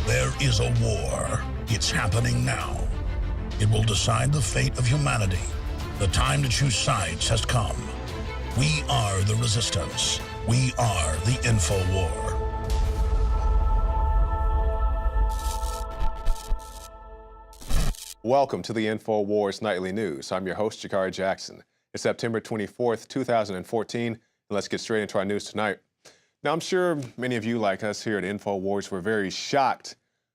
There is a war. It's happening now. It will decide the fate of humanity. The time to choose sides has come. We are the resistance. We are the InfoWar. Welcome to the InfoWars Nightly News. I'm your host, Jakari Jackson. It's September 24th, 2014, and let's get straight into our news tonight. Now, I'm sure many of you, like us here at InfoWars, were very shocked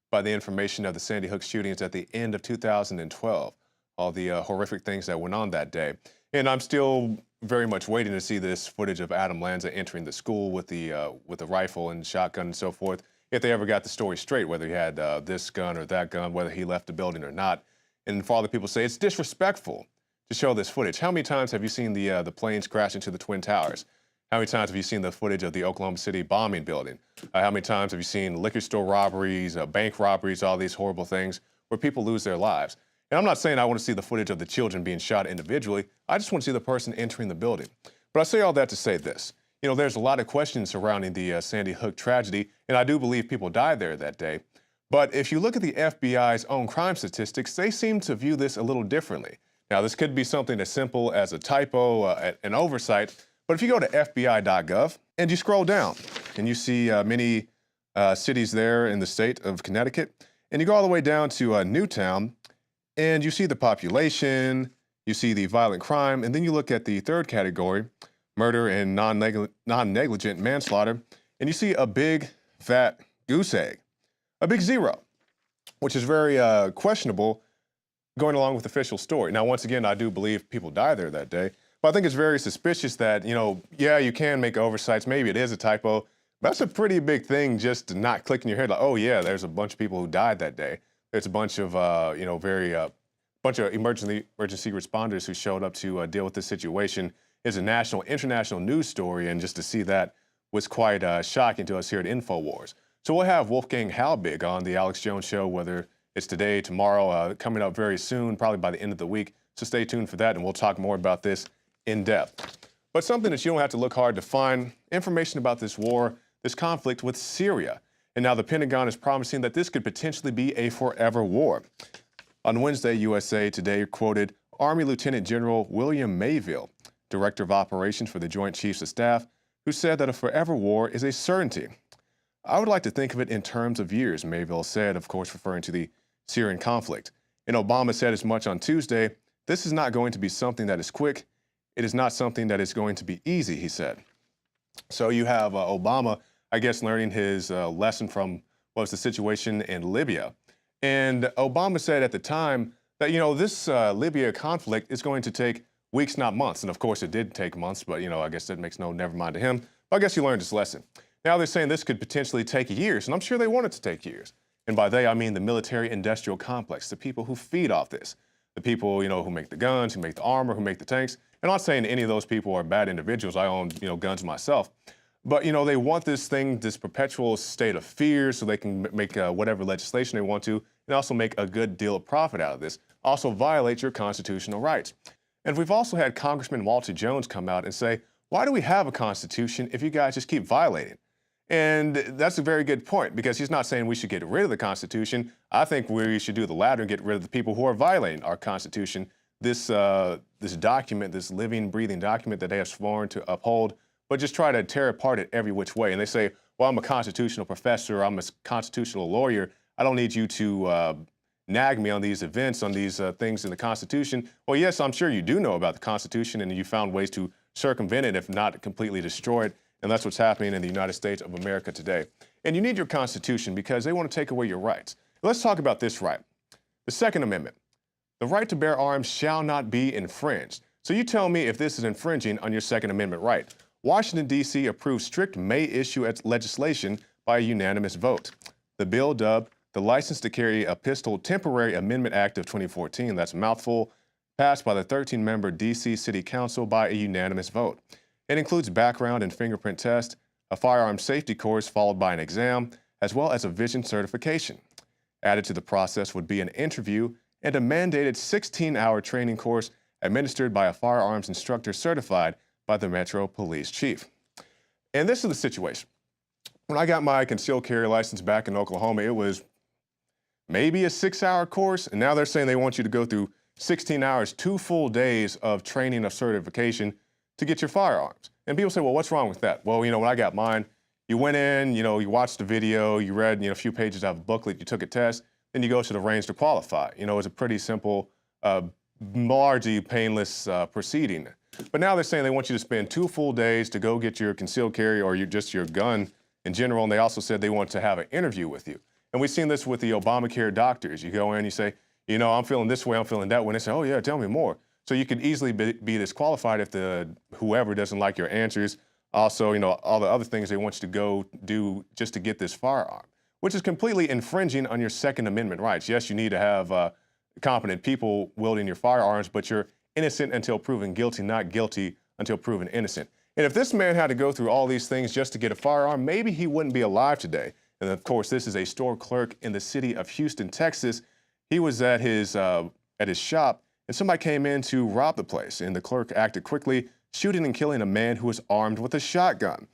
by the information of the Sandy Hook shootings at the end of 2012, all the horrific things that went on that day. And I'm still very much waiting to see this footage of Adam Lanza entering the school with the rifle and shotgun and so forth, if they ever got the story straight, whether he had this gun or that gun, whether he left the building or not. And for all the people say it's disrespectful to show this footage. How many times have you seen the planes crash into the Twin Towers? How many times have you seen the footage of the Oklahoma City bombing building? How many times have you seen liquor store robberies, bank robberies, all these horrible things where people lose their lives? And I'm not saying I want to see the footage of the children being shot individually. I just want to see the person entering the building. But I say all that to say this. You know, there's a lot of questions surrounding the Sandy Hook tragedy, and I do believe people died there that day. But if you look at the FBI's own crime statistics, they seem to view this a little differently. Now, this could be something as simple as a typo, an oversight, but if you go to FBI.gov and you scroll down and you see many cities there in the state of Connecticut, and you go all the way down to Newtown, and you see the population, you see the violent crime, and then you look at the third category, murder and non-negligent manslaughter, and you see a big fat goose egg, a big zero, which is very questionable going along with the official story. Now, once again, I do believe people died there that day, but I think it's very suspicious that, you know, yeah, you can make oversights. Maybe it is a typo. But that's a pretty big thing just to not click in your head like, oh, yeah, there's a bunch of people who died that day. There's a bunch of, bunch of emergency responders who showed up to deal with this situation. It's a national, international news story, and just to see that was quite shocking to us here at InfoWars. So we'll have Wolfgang Halbig on the Alex Jones Show, whether it's today, tomorrow, coming up very soon, probably by the end of the week. So stay tuned for that, and we'll talk more about this in depth. But something that you don't have to look hard to find, information about this war, this conflict with Syria. And now the Pentagon is promising that this could potentially be a forever war. On Wednesday, USA Today quoted Army Lieutenant General William Mayville, Director of Operations for the Joint Chiefs of Staff, who said that a forever war is a certainty. I would like to think of it in terms of years, Mayville said, of course referring to the Syrian conflict. And Obama said as much on Tuesday, this is not going to be something that is quick. It is not something that is going to be easy, he said. So you have Obama, I guess, learning his lesson from what was the situation in Libya. And Obama said at the time that, you know, this Libya conflict is going to take weeks, not months. And of course, it did take months, but, you know, I guess that makes no never mind to him. But I guess he learned his lesson. Now they're saying this could potentially take years, and I'm sure they want it to take years. And by they, I mean the military-industrial complex, the people who feed off this, the people, you know, who make the guns, who make the armor, who make the tanks. And I'm not saying any of those people are bad individuals. I own, you know, guns myself. But, you know, they want this thing, this perpetual state of fear so they can make whatever legislation they want to and also make a good deal of profit out of this. Also violate your constitutional rights. And we've also had Congressman Walter Jones come out and say, why do we have a constitution if you guys just keep violating? And that's a very good point, because he's not saying we should get rid of the Constitution. I think we should do the latter and get rid of the people who are violating our Constitution. This document, this living, breathing document that they have sworn to uphold, but just try to tear apart it every which way. And they say, well, I'm a constitutional professor, I'm a constitutional lawyer. I don't need you to nag me on these events, on these things in the Constitution. Well, yes, I'm sure you do know about the Constitution, and you found ways to circumvent it, if not completely destroy it. And that's what's happening in the United States of America today. And you need your Constitution because they want to take away your rights. Let's talk about this right. The Second Amendment. The right to bear arms shall not be infringed. So you tell me if this is infringing on your Second Amendment right. Washington, D.C. approved strict May issue legislation by a unanimous vote. The bill, dubbed the License to Carry a Pistol Temporary Amendment Act of 2014, that's a mouthful, passed by the 13-member D.C. City Council by a unanimous vote. It includes background and fingerprint tests, a firearm safety course followed by an exam, as well as a vision certification. Added to the process would be an interview and a mandated 16-hour training course administered by a firearms instructor certified by the Metro Police Chief. And this is the situation. When I got my concealed carry license back in Oklahoma, it was maybe a 6-hour course, and now they're saying they want you to go through 16 hours, 2 full days of training of certification to get your firearms. And people say, well, what's wrong with that? Well, when I got mine, you went in, you watched the video, you read, a few pages of a booklet, you took a test, then you go to the range to qualify. It's a pretty simple, largely painless proceeding. But now they're saying they want you to spend 2 full days to go get your concealed carry or just your gun in general, and they also said they want to have an interview with you. And we've seen this with the Obamacare doctors. You go in, you say, I'm feeling this way, I'm feeling that way. And they say, oh yeah, tell me more. So you could easily be disqualified if whoever doesn't like your answers. Also, all the other things they want you to go do just to get this firearm, which is completely infringing on your Second Amendment rights. Yes, you need to have competent people wielding your firearms, but you're innocent until proven guilty, not guilty until proven innocent. And if this man had to go through all these things just to get a firearm, maybe he wouldn't be alive today. And of course, this is a store clerk in the city of Houston, Texas. He was at his shop, and somebody came in to rob the place, and the clerk acted quickly, shooting and killing a man who was armed with a shotgun.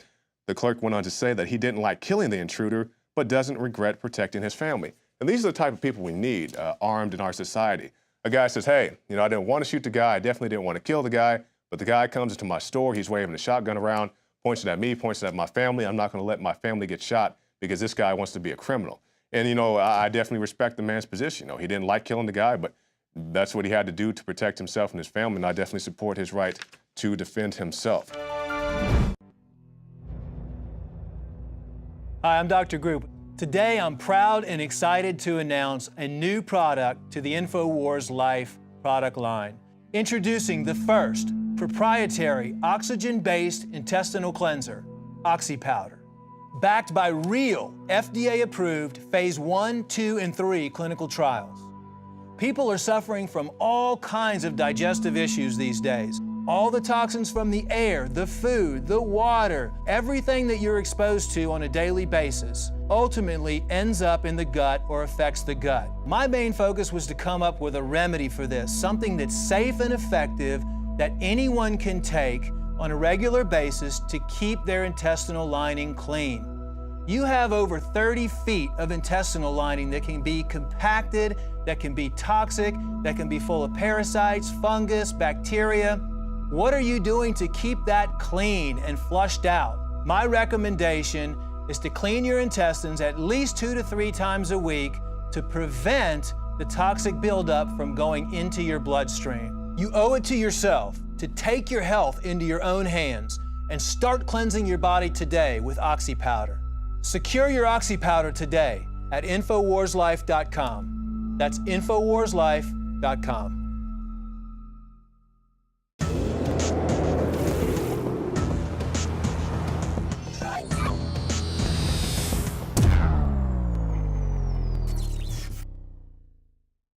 The clerk went on to say that he didn't like killing the intruder, but doesn't regret protecting his family. And these are the type of people we need armed in our society. A guy says, hey, I didn't want to shoot the guy, I definitely didn't want to kill the guy, but the guy comes into my store, he's waving a shotgun around, points it at me, points it at my family. I'm not going to let my family get shot because this guy wants to be a criminal. And, I definitely respect the man's position. He didn't like killing the guy, but that's what he had to do to protect himself and his family, and I definitely support his right to defend himself. Hi, I'm Dr. Group. Today, I'm proud and excited to announce a new product to the InfoWars Life product line. Introducing the first proprietary oxygen-based intestinal cleanser, OxyPowder. Backed by real FDA-approved phase 1, 2, and 3 clinical trials. People are suffering from all kinds of digestive issues these days. All the toxins from the air, the food, the water, everything that you're exposed to on a daily basis ultimately ends up in the gut or affects the gut. My main focus was to come up with a remedy for this, something that's safe and effective that anyone can take on a regular basis to keep their intestinal lining clean. You have over 30 feet of intestinal lining that can be compacted, that can be toxic, that can be full of parasites, fungus, bacteria. What are you doing to keep that clean and flushed out? My recommendation is to clean your intestines at least 2 to 3 times a week to prevent the toxic buildup from going into your bloodstream. You owe it to yourself to take your health into your own hands and start cleansing your body today with OxyPowder. Secure your OxyPowder today at InfoWarsLife.com. That's InfoWarsLife.com.